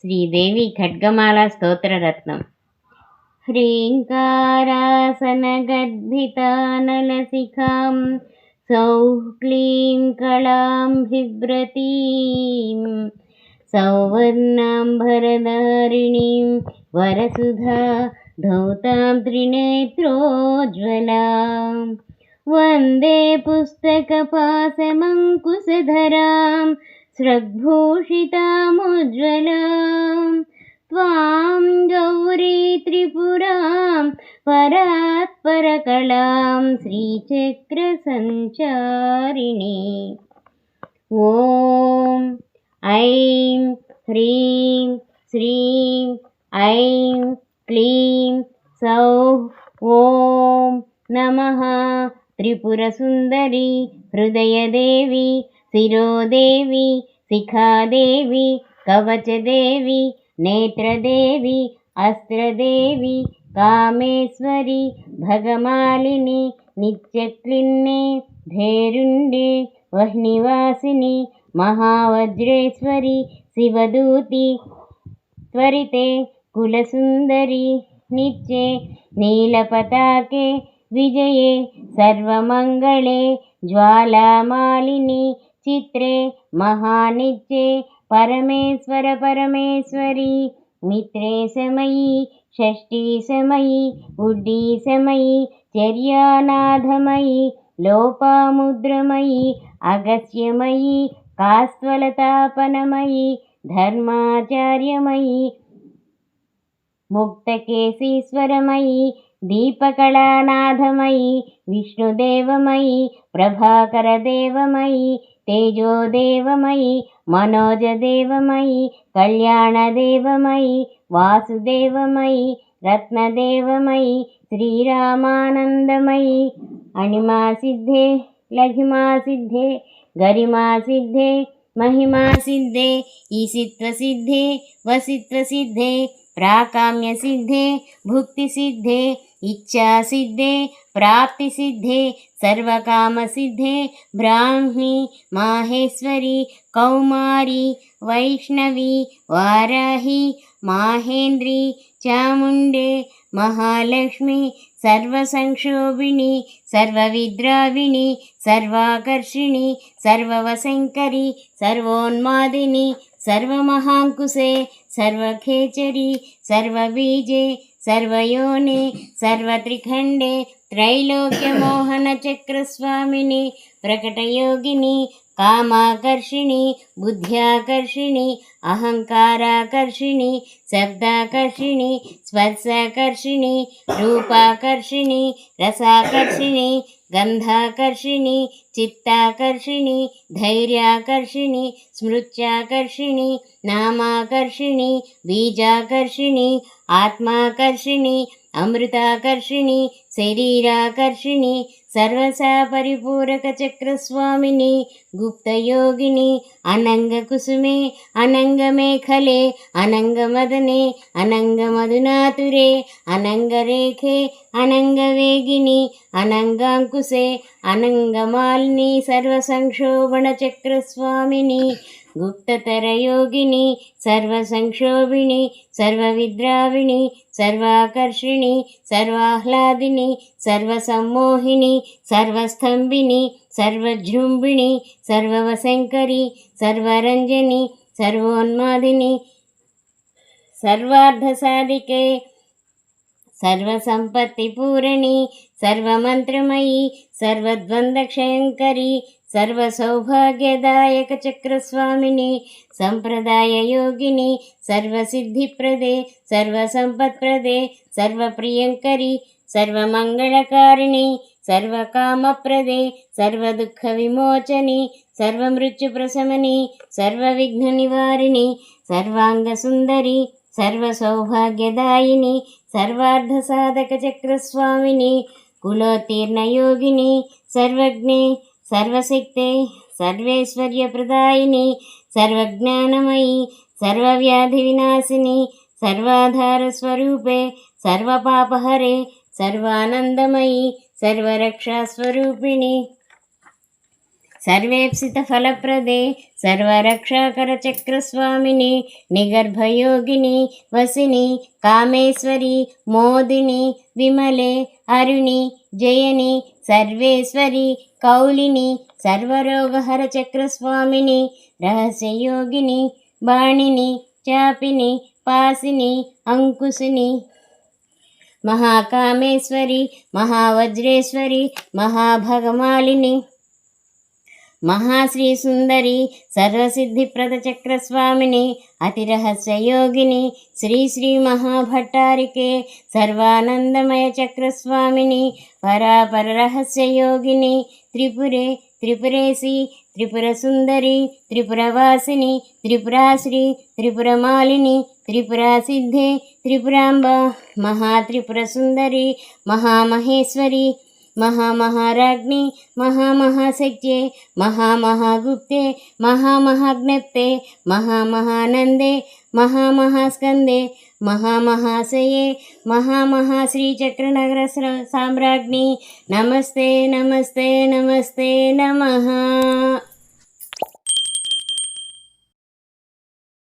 శ్రీదేవి ఖడ్గమాల స్తోత్రరత్నం. హ్రీంకారాసనగద్భితానలశిఖాం సౌః క్లీం కళాం బిభ్రతీం సౌవర్ణాంబరధారిణీం వరసుధా ధౌతాం త్రినేత్రోజ్వలాం వందే పుస్తకపాశమంకుశధరాం స్రగ్భూషితాముజ్వలాం త్వాం గౌరీ త్రిపురాం పరాత్పరకళాం శ్రీచక్రసంచారిణి. ఓం ఐం హ్రీం శ్రీం ఐం క్లీం సౌః ఓం నమః. త్రిపురసుందరి హృదయదేవి శిరోదేవి శిఖాదేవి కవచదేవి నేత్రదేవి అస్త్రదేవి కామేశ్వరి భగమాలిని నిత్యక్లిన్నే ధేరుండే వహ్నివాసిని మహావజ్రేశ్వరి శివదూతి త్వరితే కులసుందరి నిత్యే నీలపతాకే విజయే సర్వమంగళే జ్వాలామాలిని చిత్రే మహానిత్యే పరమేశ్వర పరమేశ్వరి మిత్రే సమయీ షష్ఠీ సమయీ ఉడ్డీ సమయీ చర్యానాథమయీ లోపాముద్రమయీ అగస్త్యమయీ కాస్త్వలతాపనమయీ ధర్మాచార్యమయీ ముక్తకేశీశ్వరమయీ దీపకళానాథమయీ విష్ణుదేవమయీ ప్రభాకరదేవమయీ తేజోదేవమయీ మనోజదేవమయీ కళ్యాణదేవమయీ వాసుదేవమయీ రత్నదేవమయీ శ్రీరామానందమయీ అణిమాసిద్ధే లఘిమాసిద్ధే గరిమాసిద్ధే మహిమాసిద్ధే ఈశిత్వసిద్ధే వసిత్వసిద్ధే ప్రాకామ్యసిద్ధే భుక్తిసిద్ధే ఇచ్ఛాసిద్ధే ప్రాప్తిసిద్ధే సర్వకామసిద్ధే బ్రాహ్మీ మాహేశ్వరి కౌమారి వైష్ణవి వారాహి మాహేంద్రి చాముండే మహాలక్ష్మి సర్వసంక్షోభిణి సర్వవిద్రావిణి సర్వాకర్షిణి సర్వవశంకరి సర్వోన్మాదిని సర్వమహాంకుశే సర్వఖేచరి సర్వబీజే సర్వయోనే సర్వత్రిఖండే త్రైలోక్యమోహనచక్రస్వామిని ప్రకటయోగిని కామాకర్షిణి బుద్ధ్యాకర్షిణి అహంకారాకర్షిణి శబ్దాకర్షిణి స్పర్శాకర్షిణి రూపాకర్షిణి రసాకర్షిణి గంధాకర్షిణి చిత్తాకర్షిణి ధైర్యాకర్షిణి స్మృత్యాకర్షిణి నామాకర్షిణి బీజాకర్షిణి ఆత్మాకర్షిణి అమృతాకర్షిణి శరీరాకర్షిణి సర్వసా పరిపూరక చక్రస్వామిని గుప్తయోగిని అనంగకుసుమే అనంగమేఖలే అనంగమదనే అనంగమధునాతురే అనంగరేఖే అనంగవేగిని అనంగాంకుశే అనంగమాలిని సర్వసంక్షోభణ చక్రస్వామిని గుప్తతరయోగిని సర్వసంక్షోభిణి సర్వవిద్రావిణి సర్వాకర్షిణి సర్వాహ్లాదిని సర్వసమ్మోహిని సర్వస్తంభిని సర్వజృంభిణి సర్వవశంకరి సర్వరంజని సర్వోన్మాదిని సర్వార్థసాధికే సర్వసంపత్తిపూరణి సర్వమంత్రమయీ సర్వద్వంద్వక్షయంకరి సర్వసౌభాగ్యదాయక చక్రస్వామిని సంప్రదాయ యోగిని సర్వసిద్ధిప్రదే సర్వసంపత్ప్రదే సర్వప్రియంకరి సర్వమంగళకారిణి సర్వకామప్రదే సర్వదుఃఖ విమోచని సర్వమృత్యుప్రశమని సర్వవిఘ్ననివారిణి సర్వాంగసుందరి సర్వసౌభాగ్యదాయిని సర్వార్థసాధక చక్రస్వామిని కులోత్తీర్ణయోగిని సర్వజ్ఞే సర్వశక్తే సర్వేశ్వర్యప్రదాయిని సర్వజ్ఞానమయీ సర్వవ్యాధి వినాశిని సర్వాధారస్వరూపే సర్వపాపహరే సర్వానందమయీ సర్వరక్షాస్వరూపిణి सर्वेप्सितफलप्रदे सर्वरक्षाकरचक्रस्वामिनि निगर्भयोगिनि वसिनि कामेश्वरि मोदिनि विमले अरुणि जयनि सर्वेश्वरि कौलिनि सर्वरोगहरचक्रस्वामिनि रहस्ययोगिनि बाणिनि चापिनि पासिनि अंकुशिनि महाकामेश्वरि महावज्रेश्वरि महाभगमालिनि महाश्री सुंदरी सर्वसिद्धिप्रदचक्रस्वामिनि अतिरहस्ययोगिनि श्री श्री महाभट्टारिके सर्वानंदमय चक्रस्वामिनि परापररहस्ययोगिनि त्रिपुरे त्रिपुरेशी त्रिपुरसुंदरी त्रिपुरवासिनि त्रिपुराश्री त्रिपुरमालिनि त्रिपुरासिद्धे त्रिपुरांबा महात्रिपुरसुंदरी महामहेश्वरी महामहाराज्ञी महामहाशक्ये महामहागुप्ते महामहाज्ञप्ते महामहानंदे महामहास्कंदे महामहाशये महामहाश्रीचक्रनगर साम्राज्ञी नमस्ते नमस्ते नमस्ते नमः।